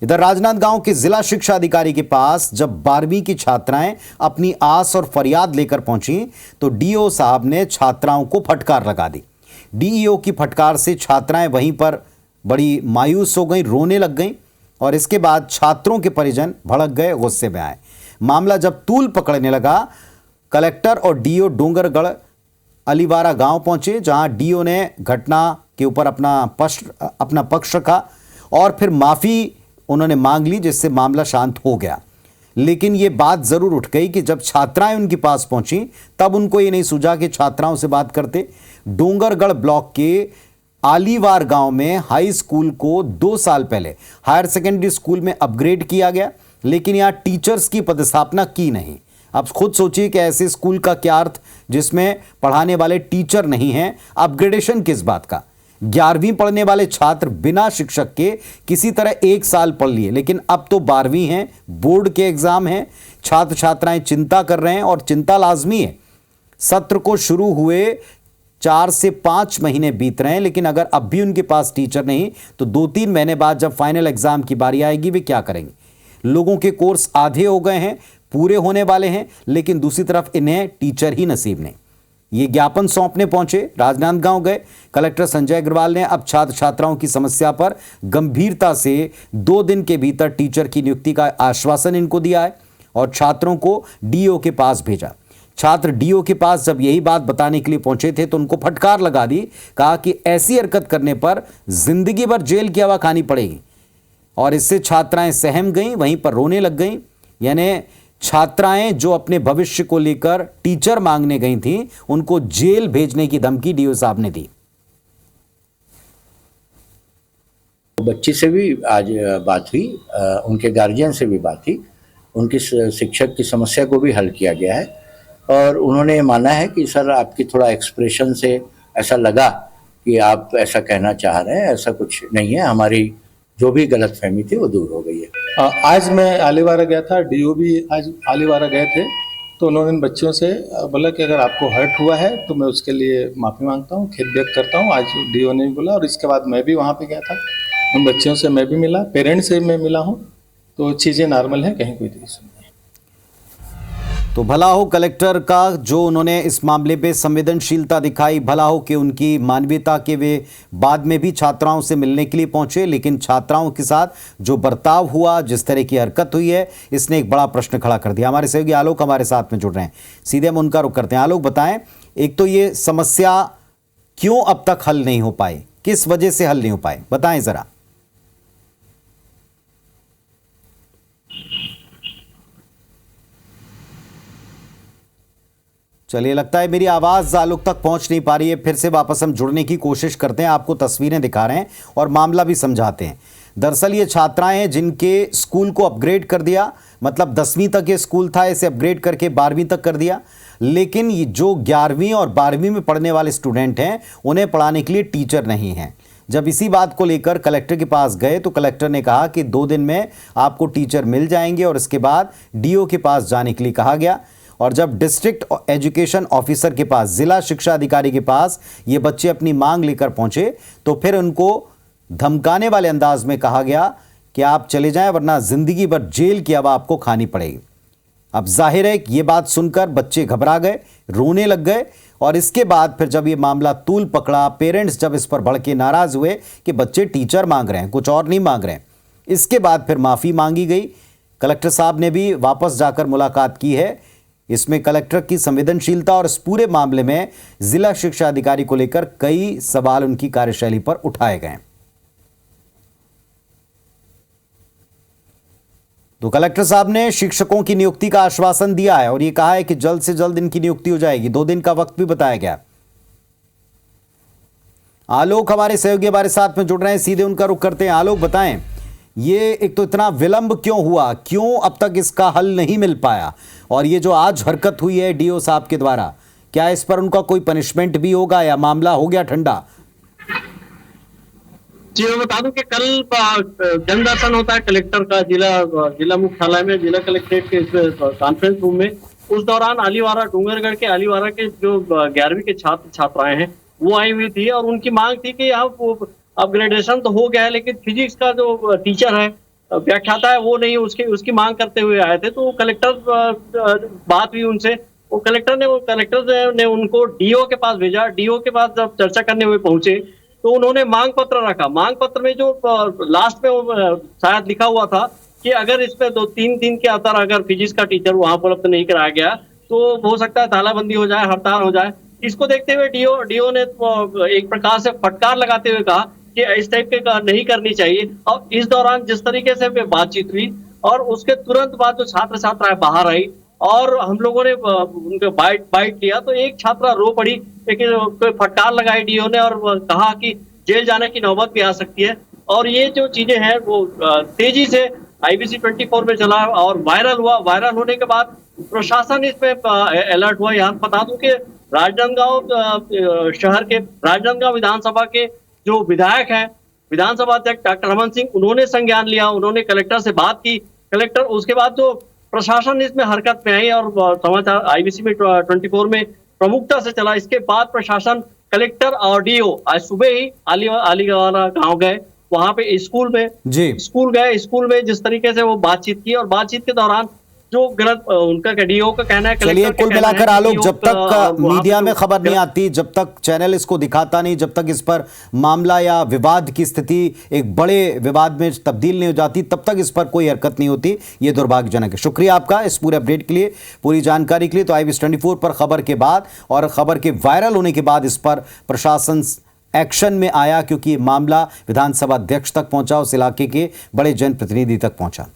इधर राजनांदगांव के जिला शिक्षा अधिकारी के पास जब 12वीं की छात्राएं अपनी आस और फरियाद लेकर पहुंची तो डीओ साहब ने छात्राओं को फटकार लगा दी। डीईओ की फटकार से छात्राएं वहीं पर बड़ी मायूस हो गई, रोने लग गईं और इसके बाद छात्रों के परिजन भड़क गए, गुस्से में आए। मामला जब तूल पकड़ने लगा, कलेक्टर और डीओ डोंगरगढ़ अलीवारा गांव पहुंचे, जहां डीओ ने घटना के ऊपर अपना पक्ष रखा और फिर माफी उन्होंने मांग ली, जिससे मामला शांत हो गया। लेकिन ये बात जरूर उठ गई कि जब छात्राएं उनके पास पहुंची तब उनको ये नहीं सूझा कि छात्राओं से बात करते। डोंगरगढ़ ब्लॉक के आलीवार गांव में हाई स्कूल को 2 साल पहले हायर सेकेंडरी स्कूल में अपग्रेड किया गया, लेकिन यहां टीचर्स की पदस्थापना की नहीं। अब खुद सोचिए कि ऐसे स्कूल का क्या अर्थ जिसमें पढ़ाने वाले टीचर नहीं हैं, अपग्रेडेशन किस बात का। 11वीं पढ़ने वाले छात्र बिना शिक्षक के किसी तरह 1 साल पढ़ लिए, लेकिन अब तो 12वीं हैं, बोर्ड के एग्जाम हैं, छात्र छात्राएं चिंता कर रहे हैं और चिंता लाजमी है। सत्र को शुरू हुए 4 से 5 महीने बीत रहे हैं, लेकिन अगर अब भी उनके पास टीचर नहीं तो 2-3 महीने बाद जब फाइनल एग्जाम की बारी आएगी वे क्या करेंगे। लोगों के कोर्स आधे हो गए हैं, पूरे होने वाले हैं, लेकिन दूसरी तरफ इन्हें टीचर ही नसीब नहीं। ये ज्ञापन सौंपने पहुंचे, राजनांदगांव गए। कलेक्टर संजय अग्रवाल ने अब छात्र छात्राओं की समस्या पर गंभीरता से 2 दिन के भीतर टीचर की नियुक्ति का आश्वासन इनको दिया है और छात्रों को डीओ के पास भेजा। छात्र डीओ के पास जब यही बात बताने के लिए पहुंचे थे तो उनको फटकार लगा दी, कहा कि ऐसी हरकत करने पर जिंदगी भर जेल की हवा खानी पड़ेगी और इससे छात्राएं सहम गईं, वहीं पर रोने लग गईं। यानी छात्राएं जो अपने भविष्य को लेकर टीचर मांगने गई थीं, उनको जेल भेजने की धमकी डीओ साहब ने दी। बच्ची से भी आज बात हुई, उनके गार्जियन से भी बात हुई, उनकी शिक्षक की समस्या को भी हल किया गया है और उन्होंने माना है कि सर आपकी थोड़ा एक्सप्रेशन से ऐसा लगा कि आप ऐसा कहना चाह रहे हैं, ऐसा कुछ नहीं है, हमारी जो भी गलतफहमी थी वो दूर हो गई है। आज मैं आलीवारा गया था, डीओ भी आज आलीवारा गए थे, तो उन्होंने इन बच्चों से बोला कि अगर आपको हर्ट हुआ है तो मैं उसके लिए माफ़ी मांगता हूँ, खेद व्यक्त करता हूँ। आज डीओ ने बोला और इसके बाद मैं भी वहाँ पे गया था, उन बच्चों से मैं भी मिला, पेरेंट्स से मैं मिला हूँ, तो चीज़ें नॉर्मल हैं, कहीं कोई इशू नहीं। तो भला हो कलेक्टर का जो उन्होंने इस मामले पे संवेदनशीलता दिखाई, भला हो कि उनकी मानवीयता के वे बाद में भी छात्राओं से मिलने के लिए पहुंचे, लेकिन छात्राओं के साथ जो बर्ताव हुआ, जिस तरह की हरकत हुई है, इसने एक बड़ा प्रश्न खड़ा कर दिया। हमारे सहयोगी आलोक हमारे साथ में जुड़ रहे हैं, सीधे हम उनका रुख करते हैं। आलोक बताएं, एक तो ये समस्या क्यों अब तक हल नहीं हो पाई, किस वजह से हल नहीं हो पाए, बताएं जरा। चलिए, लगता है मेरी आवाज आलोक तक पहुंच नहीं पा रही है। फिर से वापस हम जुड़ने की कोशिश करते हैं, आपको तस्वीरें दिखा रहे हैं और मामला भी समझाते हैं। दरअसल ये छात्राएं हैं जिनके स्कूल को अपग्रेड कर दिया, मतलब 10वीं तक ये स्कूल था, इसे अपग्रेड करके 12वीं तक कर दिया, लेकिन ये जो 11वीं और 12वीं में पढ़ने वाले स्टूडेंट हैं उन्हें पढ़ाने के लिए टीचर नहीं है। जब इसी बात को लेकर कलेक्टर के पास गए तो कलेक्टर ने कहा कि 2 दिन में आपको टीचर मिल जाएंगे और इसके बाद डीओ के पास जाने के लिए कहा गया। और जब डिस्ट्रिक्ट एजुकेशन ऑफिसर के पास, जिला शिक्षा अधिकारी के पास ये बच्चे अपनी मांग लेकर पहुंचे तो फिर उनको धमकाने वाले अंदाज में कहा गया कि आप चले जाएं वरना जिंदगी भर जेल की हवा आपको खानी पड़ेगी। अब जाहिर है कि ये बात सुनकर बच्चे घबरा गए, रोने लग गए और इसके बाद फिर जब ये मामला तूल पकड़ा, पेरेंट्स जब इस पर भड़के नाराज हुए कि बच्चे टीचर मांग रहे हैं, कुछ और नहीं मांग रहे हैं, इसके बाद फिर माफी मांगी गई। कलेक्टर साहब ने भी वापस जाकर मुलाकात की है। इसमें कलेक्टर की संवेदनशीलता और इस पूरे मामले में जिला शिक्षा अधिकारी को लेकर कई सवाल उनकी कार्यशैली पर उठाए गए। तो कलेक्टर साहब ने शिक्षकों की नियुक्ति का आश्वासन दिया है और यह कहा है कि जल्द से जल्द इनकी नियुक्ति हो जाएगी। 2 दिन का वक्त भी बताया गया। आलोक हमारे सहयोगी हमारे साथ में जुड़ रहे हैं, सीधे उनका रुख करते हैं। आलोक बताएं, ये एक तो इतना विलंब क्यों हुआ, क्यों अब तक इसका हल नहीं मिल पाया, और ये जो आज हरकत हुई है डीओ साहब के द्वारा, क्या इस पर उनका कोई पनिशमेंट भी होगा या मामला हो गया ठंडा? जी मैं बता दूं कि कल जनदर्शन होता है कलेक्टर का जिला मुख्यालय में, जिला कलेक्ट्रेट के कॉन्फ्रेंस रूम में। उस दौरान आलीवारा, डूंगरगढ़ के आलीवारा के जो 11वीं के छात्र छात्राएं हैं वो आई हुई थी और उनकी मांग थी कि यहाँ अपग्रेडेशन तो हो गया है, लेकिन फिजिक्स का जो टीचर है व्याख्याता है वो नहीं, उसकी मांग करते हुए आए थे। तो कलेक्टर बात हुई उनसे, वो कलेक्टर ने उनको डीओ के पास भेजा। डीओ के पास जब चर्चा करने हुए पहुंचे तो उन्होंने मांग पत्र रखा। मांग पत्र में जो लास्ट में शायद लिखा हुआ था कि अगर इसमें 2-3 दिन के अंदर अगर फिजिक्स का टीचर वहां उपलब्ध नहीं कराया गया तो हो सकता है तालाबंदी हो जाए, हड़ताल हो जाए। इसको देखते हुए डीओ ने एक प्रकार से फटकार लगाते हुए कहा कि इस टाइप के नहीं करनी चाहिए। और इस दौरान जिस तरीके से बातचीत हुई और उसके तुरंत बाद जो छात्र छात्राएं बाहर आई और हम लोगों ने उनका बाइट लिया तो एक छात्रा रो पड़ी, लेकिन कोई फटकार लगाई डीओ ने और कहा कि जेल जाने की नौबत भी आ सकती है। और ये जो चीजें हैं वो तेजी से IBC 24 में चला और वायरल हुआ। वायरल होने के बाद प्रशासन इसमें अलर्ट हुआ। यहाँ बता दूं कि राजनांदगांव शहर के राजनांदगांव विधानसभा के जो विधायक हैं, विधानसभा अध्यक्ष डॉक्टर रमन सिंह, उन्होंने संज्ञान लिया। उन्होंने कलेक्टर से बात की। कलेक्टर उसके बाद जो प्रशासन इसमें हरकत में आई और समाचार IBC में 24 में प्रमुखता से चला। इसके बाद प्रशासन, कलेक्टर और डीओ आज सुबह ही आलीवारा गांव गए। वहां पे स्कूल गए। स्कूल में जिस तरीके से वो बातचीत की और बातचीत के दौरान जो गलत उनका डीओ का कहना है। चलिए, कुल मिलाकर आलोक, जब तक मीडिया में खबर नहीं आती, जब तक चैनल इसको दिखाता नहीं, जब तक इस पर मामला या विवाद की स्थिति एक बड़े विवाद में तब्दील नहीं हो जाती, तब तक इस पर कोई हरकत नहीं होती। ये दुर्भाग्यजनक है। शुक्रिया आपका इस पूरे अपडेट के लिए, पूरी जानकारी के लिए। तो IBC 24 पर खबर के बाद और खबर के वायरल होने के बाद इस पर प्रशासन एक्शन में आया, क्योंकि ये मामला विधानसभा अध्यक्ष तक पहुंचा, उस इलाके के बड़े जनप्रतिनिधि तक पहुंचा।